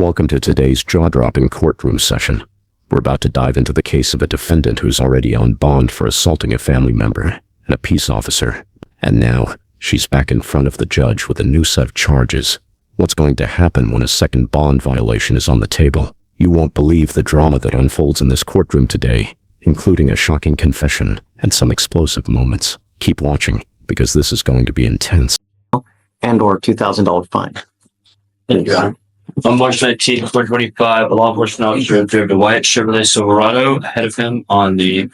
Welcome to today's jaw-dropping courtroom session. We're about to dive into the case of a defendant who's already on bond for assaulting a family member and a peace officer. And now, she's back in front of the judge with a new set of charges. What's going to happen when a second bond violation is on the table? You won't believe the drama that unfolds in this courtroom today, including a shocking confession and some explosive moments. Keep watching, because this is going to be intense. And/or $2,000 fine. On March 19th, 2025, a law enforcement officer observed a white Chevrolet Silverado ahead of him on the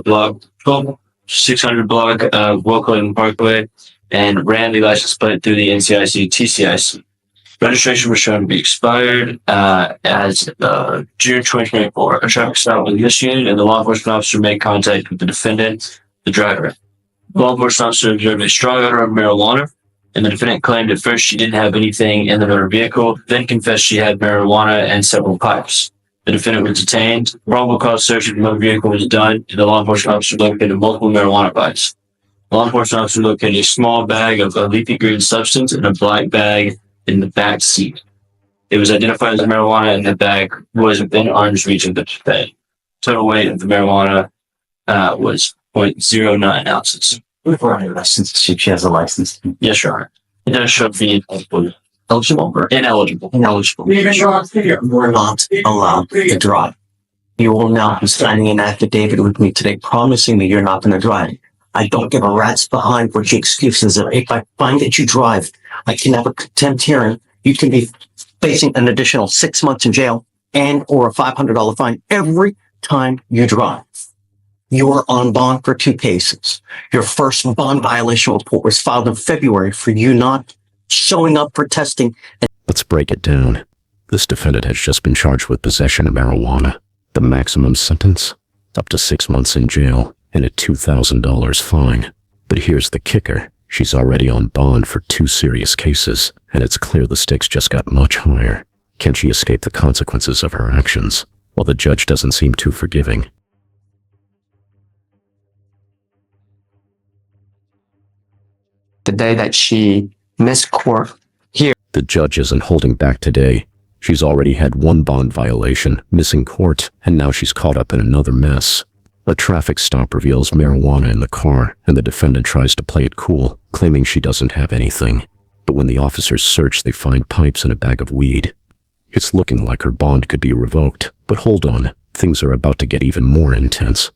block 12600 block of Wilcott Parkway and ran the license plate through the NCIC TCIC. Registration was shown to be expired as June 2024. A traffic stop was initiated and the law enforcement officer made contact with the defendant, the driver. The law enforcement officer observed a strong odor of marijuana, and the defendant claimed at first she didn't have anything in the motor vehicle, then confessed she had marijuana and several pipes. The defendant was detained. Probable cause search of the motor vehicle was done, and the law enforcement officer located multiple marijuana pipes. The law enforcement officer located a small bag of a leafy green substance and a black bag in the back seat. It was identified as marijuana, and the bag was within arm's reach of the defendant. Total weight of the marijuana was 0.09 ounces. She has a license. Yes, Your Honor. It does show being Eligible or ineligible. ineligible. We're not allowed to drive. You will now be signing an affidavit with me today promising me you're not going to drive. I don't give a rat's behind what your excuses are. If I find that you drive, I can have a contempt hearing. You can be facing an additional 6 months in jail and or a $500 fine every time you drive. You are on bond for 2 cases. Your first bond violation report was filed in February for you not showing up for testing. Let's break it down. This defendant has just been charged with possession of marijuana. The maximum sentence? Up to 6 months in jail and a $2,000 fine. But here's the kicker. She's already on bond for 2 serious cases, and it's clear the stakes just got much higher. Can she escape the consequences of her actions? Well, the judge doesn't seem too forgiving. The day that she missed court here. The judge isn't holding back today. She's already had 1 bond violation, missing court, and now she's caught up in another mess. A traffic stop reveals marijuana in the car, and the defendant tries to play it cool, claiming she doesn't have anything. But when the officers search, they find pipes and a bag of weed. It's looking like her bond could be revoked, but hold on, things are about to get even more intense.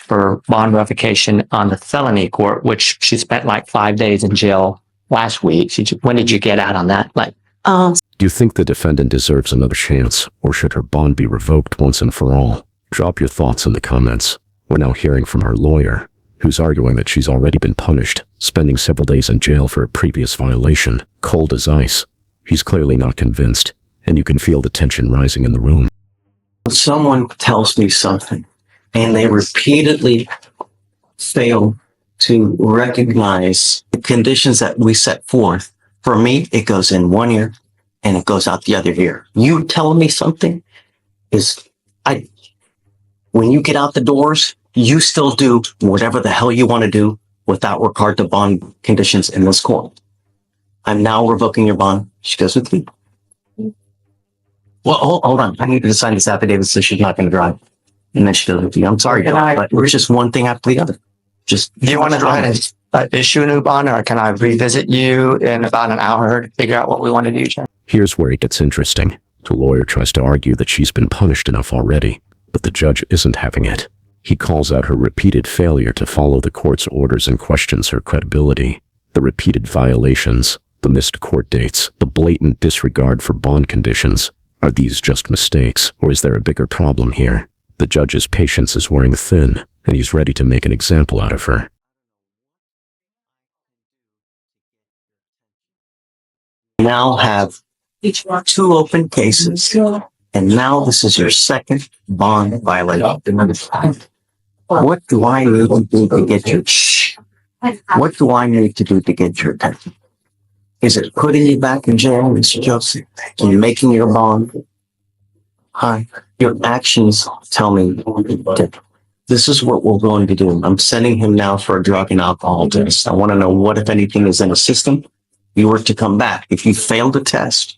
For bond revocation on the felony court, which she spent like 5 days in jail last week. When did you get out on that? Do you think the defendant deserves another chance, or should her bond be revoked once and for all? Drop your thoughts in the comments. We're now hearing from her lawyer, who's arguing that she's already been punished, spending several days in jail for a previous violation, cold as ice. He's clearly not convinced, and you can feel the tension rising in the room. When someone tells me something, and they repeatedly fail to recognize the conditions that we set forth. For me, it goes in one ear and it goes out the other ear. You telling me something when you get out the doors, you still do whatever the hell you want to do without regard to bond conditions in this court. I'm now revoking your bond. She goes with me. Well, hold on. I need to sign this affidavit so she's not going to drive. And then she doesn't. I'm sorry, but it's just one thing after the other. Just do you want to go ahead and issue a new bond, or can I revisit you in about an hour to figure out what we want to do, Jen? Here's where it gets interesting. The lawyer tries to argue that she's been punished enough already, but the judge isn't having it. He calls out her repeated failure to follow the court's orders and questions her credibility. The repeated violations, the missed court dates, the blatant disregard for bond conditions. Are these just mistakes, or is there a bigger problem here? The judge's patience is wearing thin, and he's ready to make an example out of her. Now have 2 open cases, and now this is your second bond violation. What do I need to do to get your What do I need to do to get your attention? Is it putting you back in jail, Mr. Joseph, and making your bond? Your actions tell me that this is what we're going to do. I'm sending him now for a drug and alcohol test. I want to know what, if anything, is in the system. You were to come back. If you fail the test,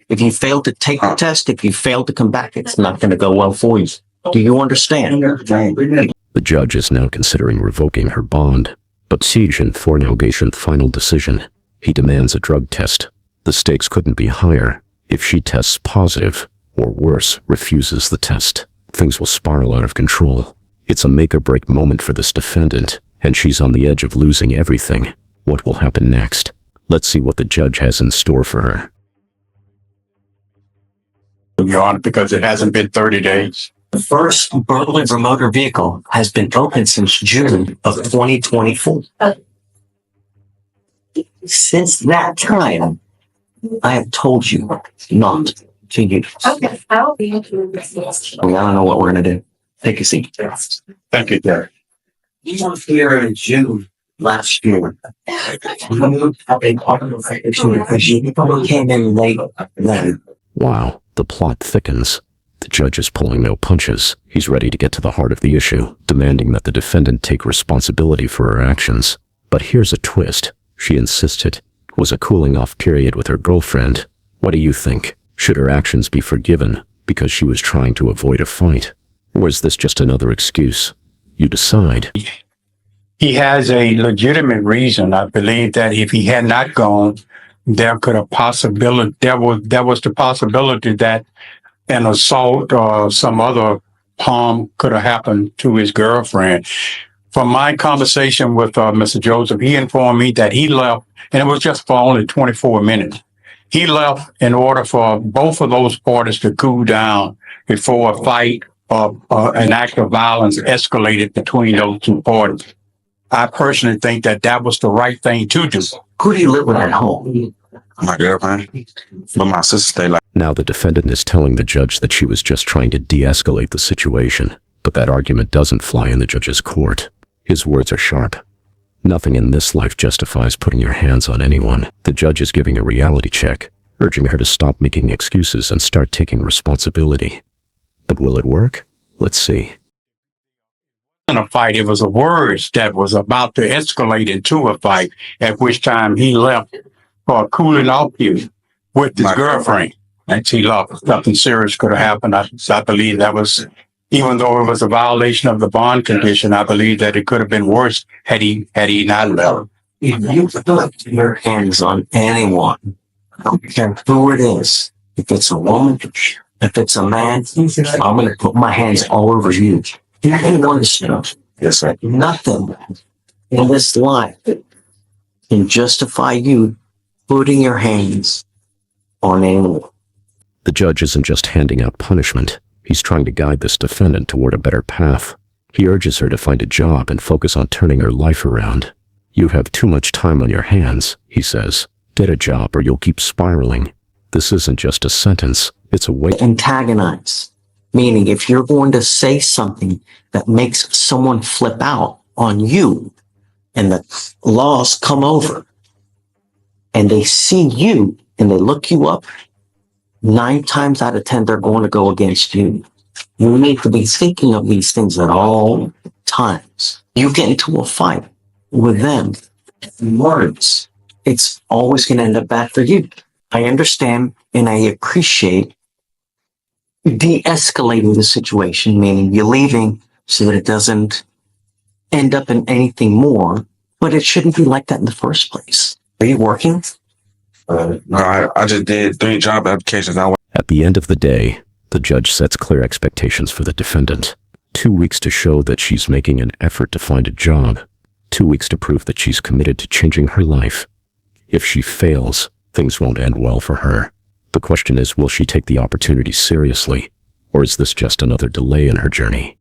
If you fail to take the test, if you fail to come back, it's not going to go well for you. Do you understand? The judge is now considering revoking her bond, but Siege and Fornell gave the final decision. He demands a drug test. The stakes couldn't be higher. If she tests positive, or worse, refuses the test, things will spiral out of control. It's a make-or-break moment for this defendant, and she's on the edge of losing everything. What will happen next? Let's see what the judge has in store for her. Your Honor, because it hasn't been 30 days. The first burglary of a motor vehicle has been open since June of 2024. Since that time, I have told you not to use. Okay, I'll be in here. I don't know what we're going to do. Take a seat. Thank you, Derek. You were here in June last year. You because you came in late then. Wow, the plot thickens. The judge is pulling no punches. He's ready to get to the heart of the issue, demanding that the defendant take responsibility for her actions. But here's a twist. She insisted it was a cooling-off period with her girlfriend. What do you think? Should her actions be forgiven because she was trying to avoid a fight? Or is this just another excuse? You decide. He has a legitimate reason. I believe that if he had not gone, there was the possibility that an assault or some other harm could have happened to his girlfriend. From my conversation with Mr. Joseph, he informed me that he left, and it was just for only 24 minutes. He left in order for both of those parties to cool down before a fight or an act of violence escalated between those two parties. I personally think that that was the right thing to do. Who do you live with at home? My girlfriend, but my sister stay like. Now the defendant is telling the judge that she was just trying to de-escalate the situation, but that argument doesn't fly in the judge's court. His words are sharp. Nothing in this life justifies putting your hands on anyone. The judge is giving a reality check, urging her to stop making excuses and start taking responsibility. But will it work? Let's see. In a fight, it was a words that was about to escalate into a fight, at which time he left for a cooling off period with his girlfriend. And he left. Nothing serious could have happened. I believe that was, even though it was a violation of the bond condition, I believe that it could have been worse had he not left. If you put your hands on anyone, I don't care who it is, if it's a woman, if it's a man, I'm going to put my hands all over you. You can understand. Yes, sir. Nothing in this life can justify you putting your hands on anyone. The judge isn't just handing out punishment. He's trying to guide this defendant toward a better path. He urges her to find a job and focus on turning her life around. You have too much time on your hands, he says. Get a job or you'll keep spiraling. This isn't just a sentence. It's a way. Antagonize. Meaning if you're going to say something that makes someone flip out on you and the laws come over and they see you and they look you up, 9 times out of 10, they're going to go against you. You need to be thinking of these things at all times. You get into a fight with them, words, it's always going to end up bad for you. I understand and I appreciate de-escalating the situation, meaning you're leaving so that it doesn't end up in anything more, but it shouldn't be like that in the first place. Are you working? No, I just did 3 job applications. At the end of the day, the judge sets clear expectations for the defendant. 2 weeks to show that she's making an effort to find a job. 2 weeks to prove that she's committed to changing her life. If she fails, things won't end well for her. The question is, will she take the opportunity seriously, or is this just another delay in her journey?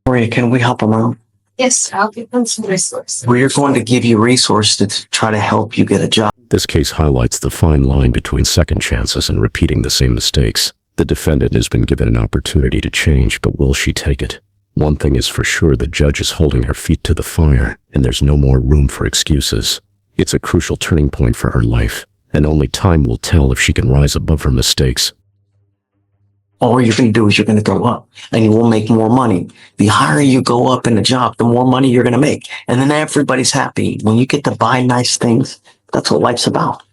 Maria, can we help them out? Yes, I'll give them some resources. We're going to give you resources to try to help you get a job. This case highlights the fine line between second chances and repeating the same mistakes. The defendant has been given an opportunity to change, but will she take it? One thing is for sure, the judge is holding her feet to the fire, and there's no more room for excuses. It's a crucial turning point for her life, and only time will tell if she can rise above her mistakes. All you're going to do is you're going to go up and you will make more money. The higher you go up in a job, the more money you're going to make. And then everybody's happy. When you get to buy nice things, That's what life's about.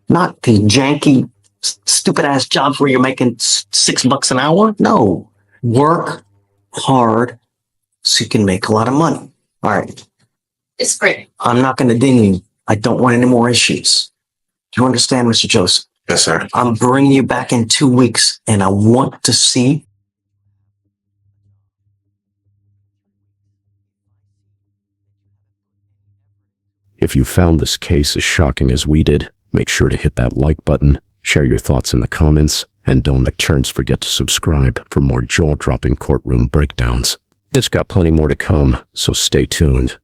Not the janky, stupid ass jobs where you're making $6 an hour. No. Work hard so you can make a lot of money. All right. It's great. I'm not going to ding you. I don't want any more issues. Do you understand, Mr. Joseph? Yes, sir. I'm bringing you back in 2 weeks, and I want to see. If you found this case as shocking as we did, make sure to hit that like button, share your thoughts in the comments, and don't by chance forget to subscribe for more jaw-dropping courtroom breakdowns. It's got plenty more to come, so stay tuned.